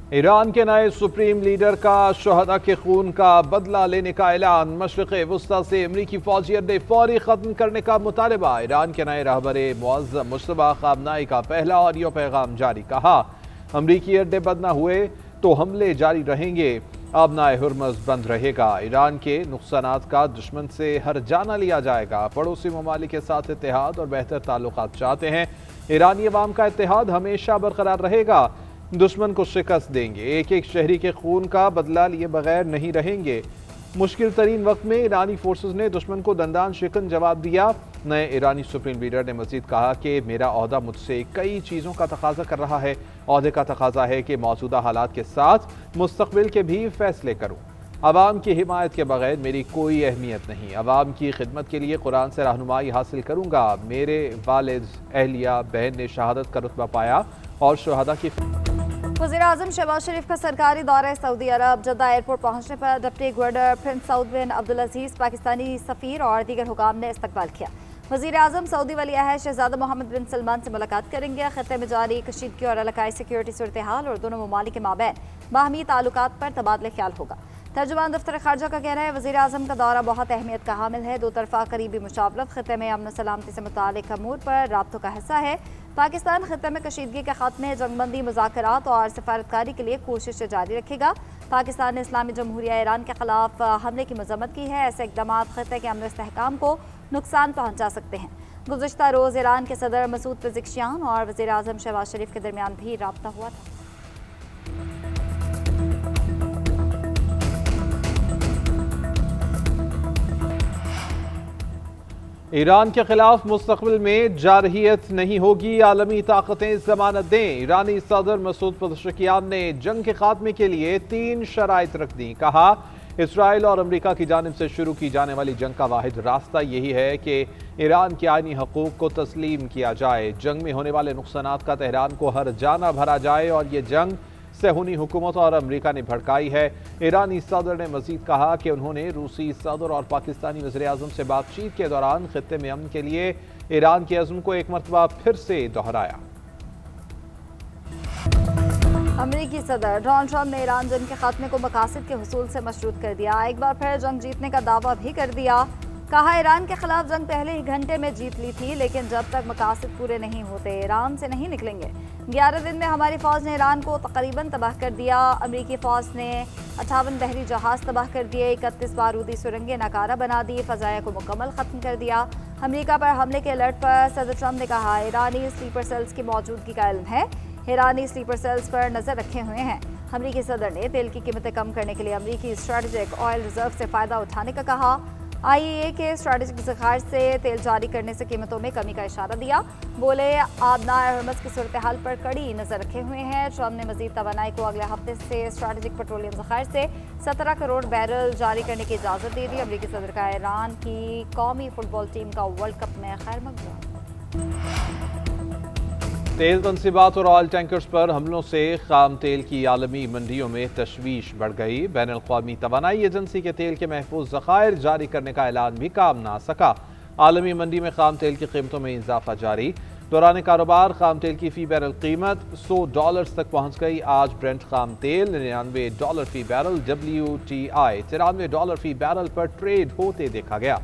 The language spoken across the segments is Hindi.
ईरान के नए सुप्रीम लीडर का शहदा के खून का बदला लेने का ऐलान। मशरिक़ वुस्ता से अमरीकी फौजी अड्डे फौरी खत्म करने का मुतालबा। ईरान के नए रहबरे मुअज़्ज़म मुश्तबा ख़ामनाई का पहला ऑडियो पैगाम जारी। कहा, अमरीकी अड्डे बंद न हुए तो हमले जारी रहेंगे, आबनाए हुर्मुज़ बंद रहेगा। ईरान के नुकसानात का दुश्मन से हर जाना लिया जाएगा। पड़ोसी ममालिक के साथ इत्तेहाद और बेहतर ताल्लुकात चाहते हैं। ईरानी अवाम का इत्तेहाद हमेशा बरकरार रहेगा। दुश्मन को शिकस्त देंगे। एक एक शहरी के खून का बदला लिए बगैर नहीं रहेंगे। मुश्किल तरीन वक्त में ईरानी फोर्सेस ने दुश्मन को दंदान शिकन जवाब दिया। नए ईरानी सुप्रीम लीडर ने मजीद कहा कि मेरा ओहदा मुझसे कई चीज़ों का तकाजा कर रहा है। ओहदे का तकाजा है कि मौजूदा हालात के साथ मुस्तकबिल के भी फैसले करूँ। अवाम की हिमायत के बगैर मेरी कोई अहमियत नहीं। अवाम की खिदमत के लिए कुरान से रहनुमाई हासिल करूँगा। मेरे वालिद, अहलिया, बहन ने शहादत का रुतबा पाया और शहादा की वज़ीर-ए-आज़म शहबाज शरीफ का सरकारी दौरा सऊदी अरब। जद्दा एयरपोर्ट पहुंचने पर डिप्टी गवर्नर प्रिंस सऊद बिन अब्दुल अजीज, पाकिस्तानी सफ़ीर और दीगर हुकाम ने इस्तकबाल किया। वज़ीर-ए-आज़म सऊदी वली अहद शहज़ादा मोहम्मद बिन सलमान से मुलाकात करेंगे। खत्ते में जारी कशीदगी और इलाकाई सिक्योरिटी सूरत हाल और दोनों ममालिक के माबैन बाहमी ताल्लुकात पर तबादला ख्याल होगा। तर्जुमान दफ्तर खारजा का कहना है, वज़ीर-ए-आज़म का दौरा बहुत अहमियत का हामिल है। दो तरफा करीबी मुशावरत खत्ते में अमन सलामती से मुताल्लिक़ अमूर पर राब्तों का हिस्सा है। पाकिस्तान खत्ते में कशीदगी के खात्मे, जंगबंदी, मुज़ाकरात और सफारतकारी के लिए कोशिशें जारी रखेगा। पाकिस्तान ने इस्लामी जमहूरिया ईरान के खिलाफ हमले की मजम्मत की है। ऐसे इक़दाम खत्ते के अमन इस्तेहकाम को नुकसान पहुँचा सकते हैं। गुज़िश्ता रोज़ ईरान के सदर मसूद पेज़ेश्कियान और वज़ीर-ए-आज़म शहबाज शरीफ के दरमियान भी राब्ता हुआ था। ईरान के खिलाफ मुस्तकबिल में जारहियत नहीं होगी, आलमी ताकतें जमानत दें। ईरानी सदर मसूद पेज़ेश्कियान ने जंग के खात्मे के लिए 3 शराइत रख दी। कहा, इसराइल और अमरीका की जानिब से शुरू की जाने वाली जंग का वाहिद रास्ता यही है कि ईरान के आईनी हकूक को तस्लीम किया जाए। जंग में होने वाले नुकसानात का तेहरान को हर जाना भरा जाए और ये जंग सहूनी हुकूमत और अमरीका ने भड़काई है। ईरानी सदर ने मजीद कहा कि उन्होंने रूसी सदर और पाकिस्तानी वज़ीर-ए-आज़म से बातचीत के दौरान खित्ते में अमन के लिए ईरान के अज़्म को एक मरतबा फिर से दोहराया। अमरीकी सदर डोनाल्ड ट्रंप ने ईरान जंग के खात्मे को मकासद के हुसूल से मशरूत कर दिया। एक बार फिर जंग जीतने का दावा भी कर दिया। कहा, ईरान के खिलाफ जंग पहले ही घंटे में जीत ली थी, लेकिन जब तक मकासद पूरे नहीं होते ईरान से नहीं निकलेंगे। 11 दिन में हमारी फौज ने ईरान को तकरीबन तबाह कर दिया। अमरीकी फौज ने 58 बहरी जहाज तबाह कर दिए, 31 बारूदी सुरंगें नाकारा बना दी, फजाया को मुकम्मल खत्म कर दिया। अमरीका पर हमले के अलर्ट पर सदर ट्रंप ने कहा, ईरानी स्लीपर सेल्स की मौजूदगी का इल्म है। ईरानी स्लीपर सेल्स पर नजर रखे हुए हैं। अमरीकी सदर ने तेल की कीमतें कम करने के लिए अमरीकी स्ट्रेटेजिक ऑयल रिजर्व से फायदा उठाने का कहा। IEA के स्ट्रेटेजिक ज़खायर से तेल जारी करने से कीमतों में कमी का इशारा दिया। बोले, आबनाए हुर्मुज़ की सूरत हाल पर कड़ी नजर रखे हुए हैं। ट्रंप ने मजीद तवानाई को अगले हफ्ते से स्ट्रेटेजिक पेट्रोलियम ज़खायर से 17 करोड़ बैरल जारी करने की इजाज़त दे दी। अमरीकी सदर का ईरान की कौमी फुटबॉल टीम का वर्ल्ड कप में खैर मकबूल। तेल तनसीबात और ऑयल टैंकर्स पर हमलों से खाम तेल की आलमी मंडियों में तशवीश बढ़ गई। बैन अल-अक़वामी तवानाई एजेंसी के तेल के महफूज ज़खायर जारी करने का ऐलान भी काम ना सका। आलमी मंडी में खाम तेल की कीमतों में इजाफा जारी। दौरान कारोबार खाम तेल की फ़ी बैरल कीमत $100 तक पहुँच गई। आज ब्रेंट खाम तेल $99 फ़ी बैरल, WTI $93 फ़ी बैरल पर ट्रेड होते देखा गया।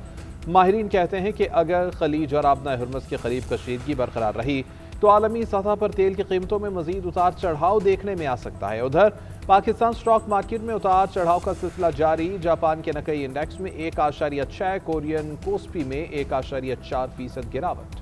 माहिरीन कहते हैं कि अगर खलीज और आबना हुर्मुज़ के करीब कशीदगी बरकरार रही तो आलमी सतह पर तेल की कीमतों में मजीद उतार चढ़ाव देखने में आ सकता है। उधर पाकिस्तान स्टॉक मार्केट में उतार चढ़ाव का सिलसिला जारी। जापान के नकई इंडेक्स में 1.6, कोरियन कोस्पी में 1.4% गिरावट।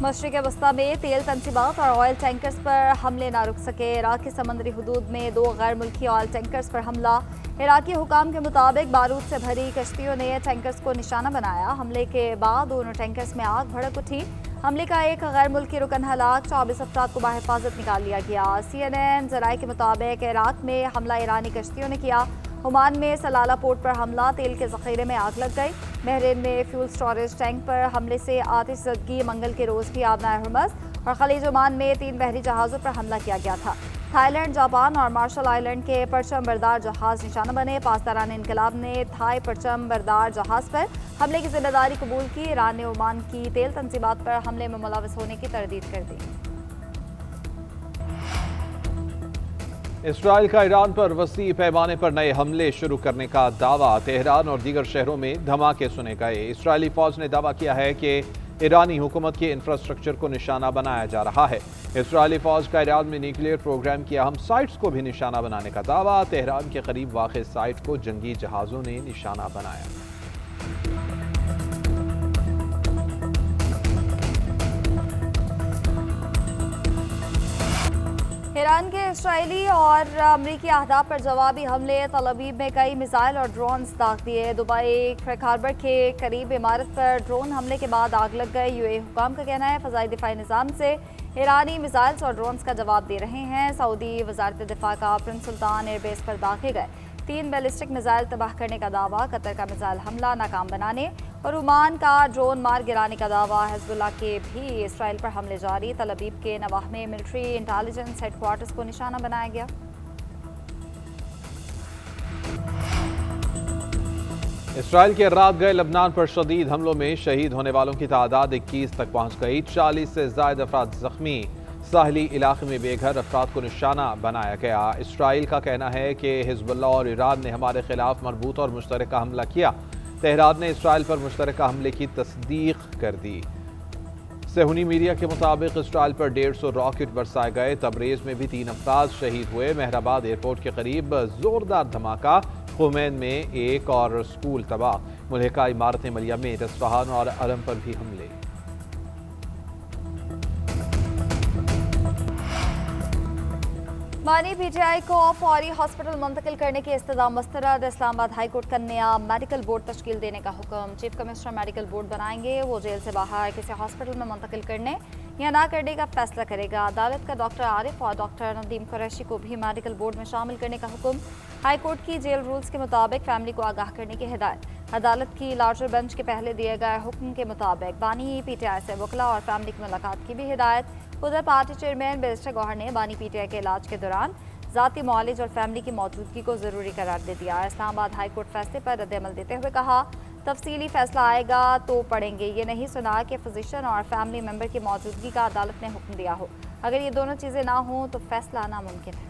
मशरिक़ वस्ता में तेल तनसीबात और ऑयल टैंकर्स पर हमले ना रुक सके। इराक की समंदरी हदूद में 2 गैर मुल्की ऑयल टैंकर्स पर हमला। इराकी हुकाम के मुताबिक बारूद से भरी कश्तियों ने टैंकर्स को निशाना बनाया। हमले के बाद दोनों टैंकर्स में आग भड़क उठी। हमले का एक गैर मुल्की रुकन हलाक, 24 अफराद को बाहिफाजत निकाल लिया गया। CNN ज़राए के मुताबिक इराक में हमला ईरानी कश्तियों ने किया। ओमान में सलाला पोर्ट पर हमला, तेल के ज़ख़ीरे में आग लग गई। बहरीन में फ्यूल स्टोरेज टैंक पर हमले से आतिशज़दगी, मंगल के रोज़ भी आबनाए हुर्मुज़ और खलीज ओमान में 3 बहरी जहाज़ों पर हमला किया गया था। थाईलैंड, जापान और मार्शल आइलैंड के परचम बरदार जहाज निशाना बने। पासदारान इनकलाब ने थाई परचम बरदार जहाज पर हमले की जिम्मेदारी कबूल की। ईरान ने ओमान की तेल तनसीबात पर हमले में मुलव्वस होने की तरदीद कर दी। इसराइल का ईरान पर वसी पैमाने पर नए हमले शुरू करने का दावा। तेहरान और दीगर शहरों में धमाके सुने गए। इसराइली फौज ने दावा किया है कि ईरानी हुकूमत के इंफ्रास्ट्रक्चर को निशाना बनाया जा रहा है। इसराइली फौज का ईरान में न्यूक्लियर प्रोग्राम की अहम साइट्स को भी निशाना बनाने का दावा। तेहरान के करीब वाक़ साइट को जंगी जहाज़ों ने निशाना बनाया। ईरान के इस्राएली और अमरीकी अहदाफ पर जवाबी हमले। तल अवीव में कई मिसाइल और ड्रोन्स दाग दिए। दुबई क्रेक हार्बर के करीब इमारत पर ड्रोन हमले के बाद आग लग गए। यूएई हुकाम का कहना है फ़ज़ाई दिफाई निज़ाम से ईरानी मिसाइल्स और ड्रोन्स का जवाब दे रहे हैं। सऊदी वज़ारत दिफा का प्रिंस सुल्तान एयरबेस पर दागे गए 3 बैलिस्टिक मिसाइल तबाह करने का दावा। कतर का मिसाइल हमला नाकाम बनाने और ओमान का ड्रोन मार गिराने का दावा। हिज़्बुल्लाह के भी इसराइल पर हमले जारी। तल अवीव के नवाह में मिलिट्री इंटेलिजेंस हेडक्वार्टर्स को निशाना बनाया गया। इसराइल के रात गए लबनान पर शदीद हमलों में शहीद होने वालों की तादाद 21 तक पहुंच गई। 40 से ज़ायद अफराद जख्मी। साहली इलाके में बेघर अफराद को निशाना बनाया गया। इसराइल का कहना है कि हिज़्बुल्लाह और ईरान ने हमारे खिलाफ मरबूत और मुश्तरका हमला किया। तेहरान ने इसराइल पर मुश्तरका हमले की तस्दीक कर दी। सेहूनी मीडिया के मुताबिक इसराइल पर 150 रॉकेट बरसाए गए। तबरेज़ में भी 3 अफराद शहीद हुए। मेहराबाद एयरपोर्ट के करीब जोरदार धमाका। खुमैन में एक और स्कूल तबाह। मुल्हिका इमारतें मलिया में इस्फहान और अलम पर भी हमले। मानी पीटीआई को फौरी हॉस्पिटल मुंतकिल करने की इस्तदाम मस्तरद। इस्लामाबाद हाई कोर्ट का नया मेडिकल बोर्ड तश्कील देने का हुक्म। चीफ कमिश्नर मेडिकल बोर्ड बनाएंगे। वो जेल से बाहर किसी हॉस्पिटल में मुंतकिल करने या ना करने का फैसला करेगा। अदालत का डॉक्टर आरिफ और डॉक्टर नदीम कुरैशी को भी मेडिकल बोर्ड में शामिल करने का हुक्म। हाई कोर्ट की जेल रूल्स के मुताबिक फैमिली को आगाह करने की हिदायत। अदालत की लार्जर बेंच के पहले दिए गए हुक्म के मुताबिक बानी पीटीआई से वकला और फैमिली की मुलाकात की भी हिदायत। उधर पार्टी चेयरमैन बैरिस्टर गौहर ने बानी पीटीआई के इलाज के दौरान ज़ाती मुआलिज और फैमिली की मौजूदगी को ज़रूरी करार दे दिया। इस्लामाबाद हाई कोर्ट फैसले पर रद्द-ए-अमल देते हुए कहा तफसीली फैसला आएगा तो पढ़ेंगे। ये नहीं सुना कि फिजिशियन और फैमिली मेंबर की मौजूदगी का अदालत ने हुक्म दिया हो। अगर ये दोनों चीज़ें ना हों तो फैसला नामुमकिन है।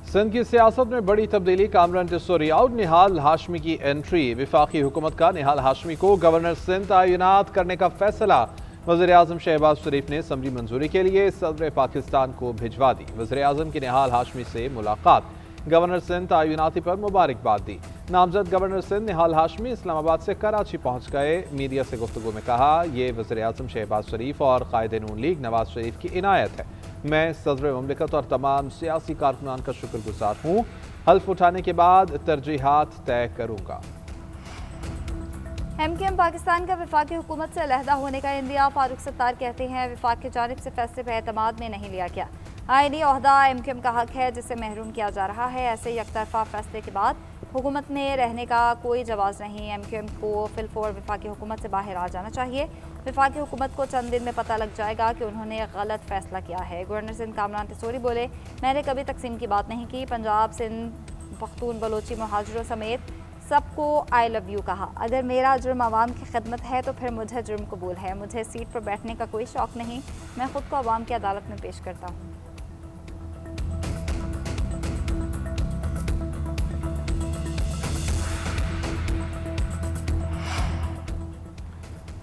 सिंध की सियासत में बड़ी तब्दीली। कामरान टिस्सो आउट। निहाल हाशमी की एंट्री। विफाकी हुकूमत का निहाल हाशमी को गवर्नर सिंध तैनात करने का फैसला। वज़ीर आज़म शहबाज शरीफ ने असम्बली मंजूरी के लिए सदर पाकिस्तान को भिजवा दी। वज़ीर आज़म की निहाल हाशमी से मुलाकात। गवर्नर सिंध तैनाती पर मुबारकबाद दी। नामजद गवर्नर सिंध निहाल हाशमी इस्लामाबाद से कराची पहुँच गए। मीडिया से गुफ्तगू में कहा ये वज़ीर आज़म शहबाज शरीफ और कायदे नून लीग नवाज शरीफ की इनायत है। मैं सदर ममलिकत और तमाम सियासी कारकुनान का शुक्रगुजार हूँ। हल्फ उठाने के बाद तरजीहात तय करूँगा। एमकेएम पाकिस्तान का वफाकी हुकूमत से अलहदा होने का इंदिया। फारूक सत्तार कहते हैं वफाक की जानिब से फैसले पर एतमाद में नहीं लिया गया। आईनी ओहदा एमकेएम का हक है जिसे महरूम किया जा रहा है। ऐसे यकतरफा फैसले के बाद हुकूमत में रहने का कोई जवाज़ नहीं। एमकेएम को फिलफौर वफाकी हुकूमत से बाहर आ जाना चाहिए। वफाकी हुकूमत को चंद दिन में पता लग जाएगा कि उन्होंने गलत फैसला किया है। गवर्नर सिंध कामरान टिस्सो बोले मैंने कभी तकसीम की बात नहीं की। पंजाब सिंध पख्तून बलोची मुहाजिरों समेत सबको आई लव यू कहा। अगर मेरा जुर्म आवाम की खिदमत है तो फिर मुझे जुर्म कबूल है। मुझे सीट पर बैठने का कोई शौक़ नहीं। मैं खुद को आवाम की अदालत में पेश करता हूँ।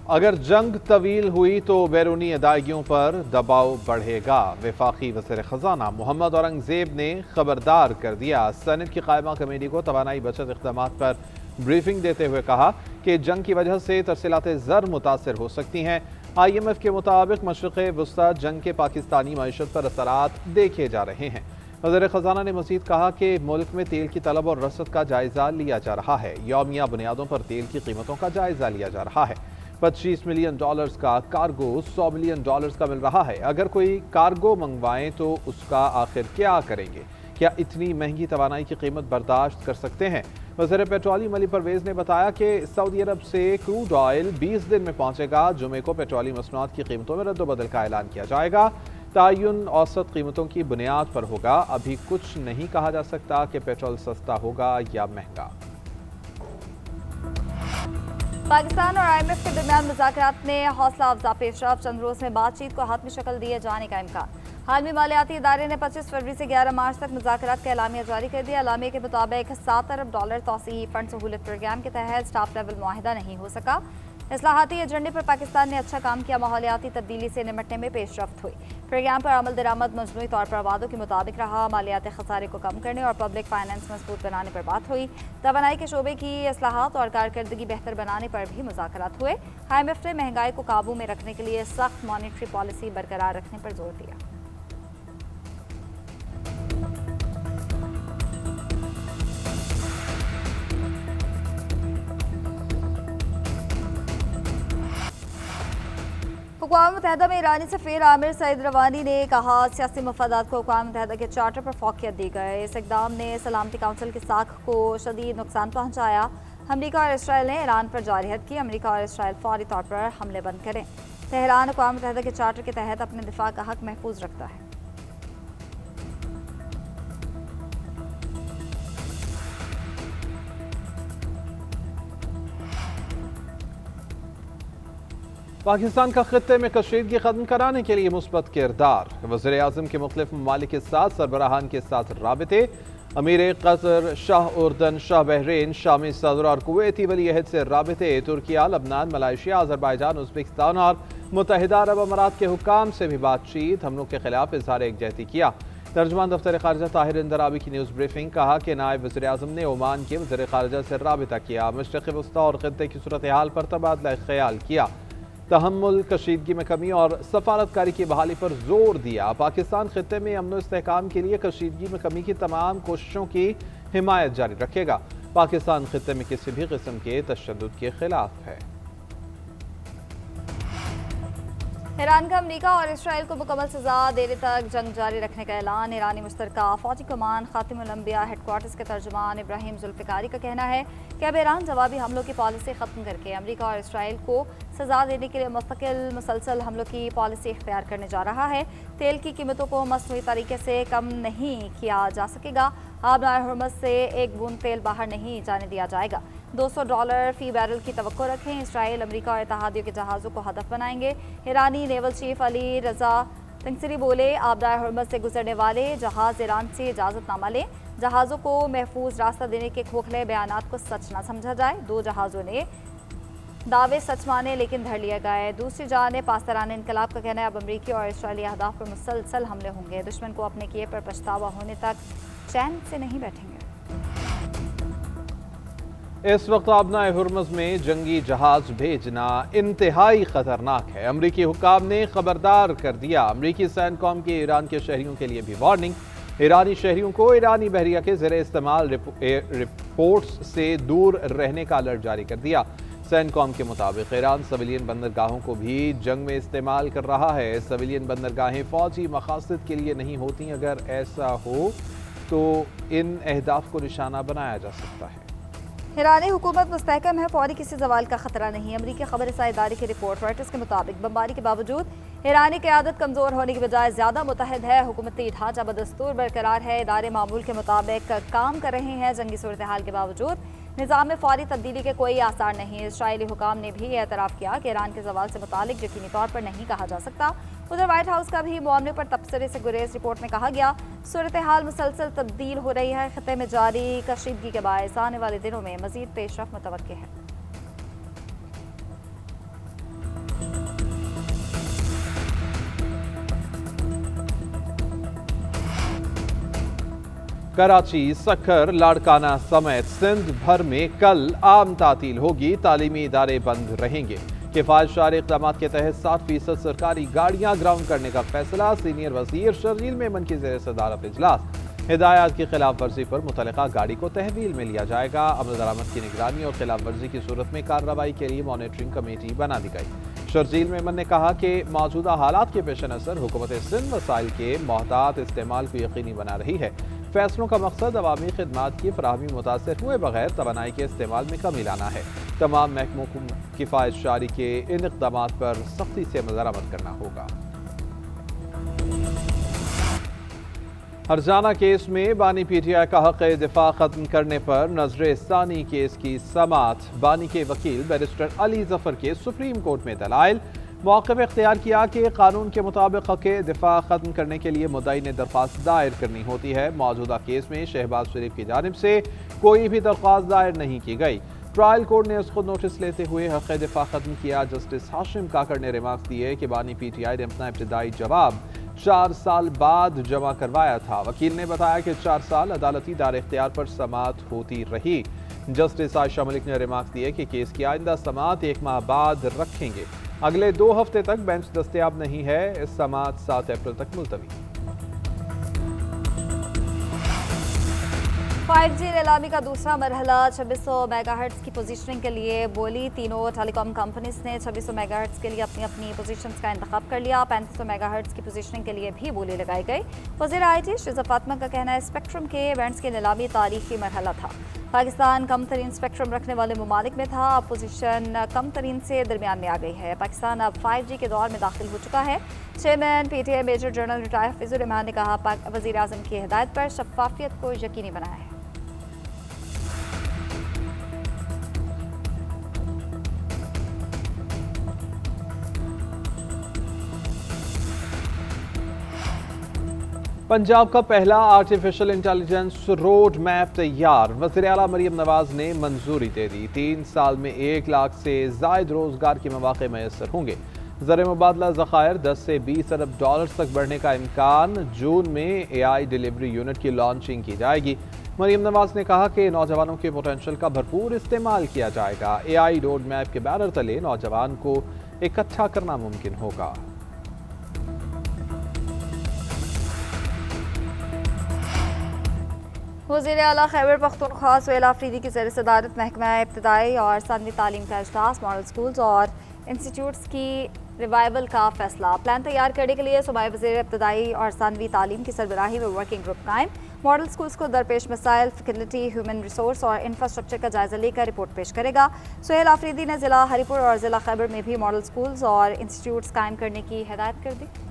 अगर जंग तवील हुई तो बैरूनी अदायगियों पर दबाव बढ़ेगा। वफाकी वज़ीर ख़ज़ाना मोहम्मद औरंगज़ेब ने खबरदार कर दिया। सेनेट की कायमा कमेटी को तवानाई बचत इक़दामात पर ब्रीफिंग देते हुए कहा कि जंग की वजह से तरसीलात ज़र मुतासर हो सकती हैं। IMF के मुताबिक मशरिक़ वस्ता जंग के पाकिस्तानी मईशत पर असरात देखे जा रहे हैं। वज़ीर ख़ज़ाना ने मज़ीद कहा कि मुल्क में तेल की तलब और रसद का जायज़ा लिया जा रहा है। यौमिया बुनियादों पर तेल की कीमतों का जायज़ा लिया जा रहा है। $25 मिलियन का कार्गो $100 मिलियन का मिल रहा है। अगर कोई कार्गो मंगवाएं तो उसका आखिर क्या करेंगे? क्या इतनी महंगी तवानाई की कीमत बर्दाश्त कर सकते हैं? वज़ीर पेट्रोलियम अली परवेज़ ने बताया कि सऊदी अरब से क्रूड ऑयल 20 दिन में पहुंचेगा। जुमे को पेट्रोलियम मसनूआत की कीमतों में रद्द-ओ-बदल का ऐलान किया जाएगा। तयन औसत कीमतों की बुनियाद पर होगा। अभी कुछ नहीं कहा जा सकता कि पेट्रोल सस्ता होगा या महंगा। पाकिस्तान और IMF के दरमियान मुज़ाकरात ने हौसला अफजा पेशरफ, चंद रोज में बातचीत को हाथ में शक्ल दिए जाने का इम्कान। हाल में मालियाती इदारे ने 25 फरवरी से 11 मार्च तक मुज़ाकरात का एलामिया जारी कर दिया। एलामिया के मुताबिक $7 अरब तौसीई फंड सहूलत प्रोग्राम के तहत स्टाफ लेवल मुआहिदा नहीं हो सका। इस्लाहाती एजेंडे पर पाकिस्तान ने अच्छा काम किया, माहौलियाती तब्दीली से निपटने में पेशरफ्त हुई। प्रोग्राम पर अमल दरामद मजमूई तौर पर वादों के मुताबिक रहा। मालियाती खसारे को कम करने और पब्लिक फाइनेंस मजबूत बनाने पर बात हुई। तवानाई के शोबे की इस्लाहात और कारकर्दगी बेहतर बनाने पर भी मुज़ाकरात हुए। IMF ने महंगाई को काबू में रखने के लिए सख्त मॉनिटरी पॉलिसी बरकरार रखने पर जोर दिया। अक़वाम मुत्तहिदा में ईरानी सफ़ीर आमिर सईद रवानी ने कहा, सियासी मफादात को अक़वाम मुत्तहिदा के चार्टर पर फ़ौक़ियत दी गई। इस इक़दाम ने सलामती काउंसिल की साख को शदीद नुकसान पहुँचाया। अमरीका और इसराइल ने ईरान पर जारहत की। अमरीका और इसराइल फौरी तौर पर हमले बंद करें। तेहरान अक़वाम मुत्तहिदा के चार्टर के तहत अपने दिफा का हक महफूज रखता है। पाकिस्तान का खित्ते में कशीदगी खत्म कराने के लिए मुस्बत किरदार। वज़ीर आज़म के मुख्तलिफ ममालिक के साथ सरबराहान के साथ राबिते। अमीर कतर, शाह उर्दन, शाह बहरीन, शामी सदर और कुवैती वली अहद से राबिते। तुर्किया, लबनान, मलाइशिया, अज़रबैजान, उज़्बेकिस्तान और मुत्तहिदा अरब अमारात के हुक्काम से भी बातचीत। हमलों के खिलाफ इज़हार एकजहती किया। तर्जुमान दफ्तर ख़ारिजा ताहिर इंदराबी की न्यूज़ ब्रीफिंग। कहा कि नायब वज़ीर आज़म ने ओमान के वज़ीर ख़ारिजा से राबिता किया। मशरिक़ वस्ता और खित्ते की सूरत हाल पर तबादला ख्याल किया। तहम्मुल, कशीदगी में कमी और सफारतकारी की बहाली पर जोर दिया। पाकिस्तान खित्ते में अमन इस्तेहकाम के लिए कशीदगी में कमी की तमाम कोशिशों की हिमायत जारी रखेगा। पाकिस्तान खित्ते में किसी भी किस्म के तशद्दुद के खिलाफ है। ईरान का अमरीका और इसराइल को मुकम्मल सजा देने तक जंग जारी रखने का ऐलान। ईरानी मुश्तरका फौजी कमान खातिमुल अंबिया हेडक्वार्टर्स के तर्जुमान इब्राहिम जुल्फ़िकारी का कहना है कि अब ईरान जवाबी हमलों की पॉलिसी ख़त्म करके अमरीका और इसराइल को सजा देने के लिए मुस्तकिल मुसलसल हमलों की पॉलिसी इख्तियार करने जा रहा है। तेल की कीमतों को मसनूई तरीके से कम नहीं किया जा सकेगा। आबनाए हुर्मुज़ से एक बूंद तेल बाहर नहीं जाने दिया जाएगा। $200 फी बैरल की तवक्को रखें। इसराइल, अमरीका और इत्तेहादियों के जहाज़ों को हदफ बनाएंगे। ईरानी नेवल चीफ अली रजा तंगसरी बोले, आबनाए हुर्मुज़ से गुजरने वाले जहाज़ ईरान से इजाज़तनामा लें। जहाज़ों को महफूज रास्ता देने के खोखले बयानात को सच न समझा जाए। 2 जहाज़ों ने दावे सच माने लेकिन धर लिए गए। दूसरी जानिब पासदारान इनकलाब का कहना है अब अमरीकी और इसराइली अहदाफ पर मुसलसल हमले होंगे। दुश्मन को अपने किए पर पछतावा होने तक चैन से नहीं बैठेंगे। इस वक्त आबनाए हुर्मुज़ में जंगी जहाज भेजना इंतहाई खतरनाक है। अमरीकी हुक्काम ने खबरदार कर दिया। अमरीकी सैनकॉम के ईरान के शहरियों के लिए भी वार्निंग। ईरानी शहरियों को ईरानी बहरिया के ज़रिए इस्तेमाल रिपोर्ट्स से दूर रहने का अलर्ट जारी कर दिया। सैनकॉम के मुताबिक ईरान सिविलियन बंदरगाहों को भी जंग में इस्तेमाल कर रहा है। सिविलियन बंदरगाहें फौजी मकासद के लिए नहीं होती। अगर ऐसा हो तो इन अहदाफ को निशाना बनाया जा सकता है। ईरानी हुकूमत मुस्तहकम है, फौरी किसी जवाल का खतरा नहीं। अमरीकी खबर रसाई इदारे की रिपोर्ट। रॉयटर्स के मुताबिक बमबारी के बावजूद ईरानी क़यादत कमज़ोर होने की बजाय ज़्यादा मुतहद है। हुकूमती ढांचा बदस्तूर बरकरार है। इदारे मामूल के मुताबिक काम कर रहे हैं। जंगी सूरत हाल के बावजूद निज़ाम में फौरी तब्दीली के कोई आसार नहीं। इसराइली हुकाम ने भी एतराफ़ किया कि ईरान के जवाल से मुतालिक यकीनी तौर पर नहीं कहा जा सकता। उधर व्हाइट हाउस का भी मामले पर तबसरे से गुरेज। रिपोर्ट में कहा गया, सूरत हाल मुसलसल तब्दील हो रही है। खित्ते में जारी कशीदगी के बायस आने वाले दिनों में मज़ीद पेशरफ़्त मुतवक्किल है। कराची, सखर, लाड़काना समेत सिंध भर में कल आम तातील होगी। तालीमी इदारे बंद रहेंगे। किफायतशार इक़दाम के तहत 60% सरकारी गाड़ियां ग्राउंड करने का फैसला। सीनियर वज़ीर शर्जील मेमन की ज़ेर सदारत इजलास। हिदायत की खिलाफ वर्जी पर मुतल्लिका गाड़ी को तहवील में लिया जाएगा। अमल दरामद की निगरानी और खिलाफ वर्जी की सूरत में कार्रवाई के लिए मॉनिटरिंग कमेटी बना दी गई। शर्जील मेमन ने कहा कि मौजूदा हालात के पेश नज़र हुकूमत सिंध वसाइल के मोहतात इस्तेमाल को यकीनी बना रही है। फैसलों का मकसद अवामी खिदमात की फराहमी मुतासर हुए बगैर तवानाई के इस्तेमाल में कमी लाना है। तमाम महकमों को किफ़ायत शारी के इन इक़दाम पर सख्ती से अमल दरामद करना होगा। हरजाना केस में बानी पीटीआई का हक दिफा खत्म करने पर नजर सानी केस की समात। बानी के वकील बैरिस्टर अली जफर के सुप्रीम कोर्ट में दलाइल। मौक़िफ़ इख्तियार किया कि कानून के मुताबिक हक दिफा खत्म करने के लिए मुद्दई ने दरख्वास्त दायर करनी होती है। मौजूदा केस में शहबाज शरीफ की जानिब से कोई भी दरख्वास्त दायर नहीं की गई। ट्रायल कोर्ट ने खुद नोटिस लेते हुए हक दिफा खत्म किया। जस्टिस हाशिम काकर ने रिमार्क्स दिए कि बानी पीटीआई ने अपना इब्तदाई जवाब 4 साल बाद जमा करवाया था। वकील ने बताया कि 4 साल अदालती दार इख्तियार पर समात होती रही। जस्टिस आयशा मलिक ने रिमार्क्स दिए कि केस की आइंदा समात 1 माह बाद रखेंगे। अगले 2 हफ्ते तक बेंच दस्तयाब नहीं है। इस समात 7 अप्रैल तक मुलतवी। 5G नीलामी का दूसरा मरहला 2600 मेगाहर्ट्ज की पोजीशनिंग के लिए बोली। तीनों टेलीकॉम कंपनीज ने 2600 मेगाहर्ट्ज के लिए अपनी अपनी पोजीशंस का इंतखाब कर लिया। 3500 मेगाहर्ट्ज की पोजीशनिंग के लिए भी बोली लगाई गई। वज़ीर IT शिज़ा फातिमा का कहना है स्पेक्ट्रम के बैंड्स की नीलामी तारीखी मरहला था। पाकिस्तान कम तरीन स्पेक्ट्रम रखने वाले ममालिक में था। अब पोजीशन कम तरीन से दरमियान में आ गई है। पाकिस्तान अब 5G के दौर में दाखिल हो चुका है। Chairman PTI major general retired Hafizur Rahman ने कहा वज़ीर आज़म की हिदायत पर शफाफियत को यकीनी बनाया है। पंजाब का पहला आर्टिफिशियल इंटेलिजेंस रोड मैप तैयार। वज़ीर आला मरीम नवाज ने मंजूरी दे दी। 3 साल में 1 लाख से ज़ायद रोजगार के मौके मैसर होंगे। ज़र मुबादला ज़खायर 10 से 20 अरब डॉलर तक बढ़ने का इम्कान। जून में AI डिलीवरी यूनिट की लॉन्चिंग की जाएगी। मरीम नवाज ने कहा कि नौजवानों के पोटेंशियल का भरपूर इस्तेमाल किया जाएगा। AI रोड मैप के बैनर तले नौजवान को इकट्ठा करना मुमकिन होगा। वज़ीर आला खैबर पख्तूनख्वा सुहेल आफरीदी की ज़ेर सदारत महकमा इब्तदाई और सानवी तालीम का इजलास। मॉडल स्कूल्स और इंस्टीट्यूट्स की रिवाइवल का फैसला। प्लान तैयार करने के लिए सूबाई वज़ीर इब्तदाई और सानवी तालीम की सरबराही में वर्किंग ग्रुप कायम। मॉडल स्कूल्स को दरपेश मसाइल, फैकल्टी, ह्यूमन रिसोर्स और इंफ्रास्ट्रक्चर का जायजा लेकर रिपोर्ट पेश करेगा। सुहेल आफरीदी ने ज़िला हरीपुर और ज़िला खैबर में भी मॉडल स्कूल्स और इंस्टीट्यूट्स कायम करने की हिदायत कर दी।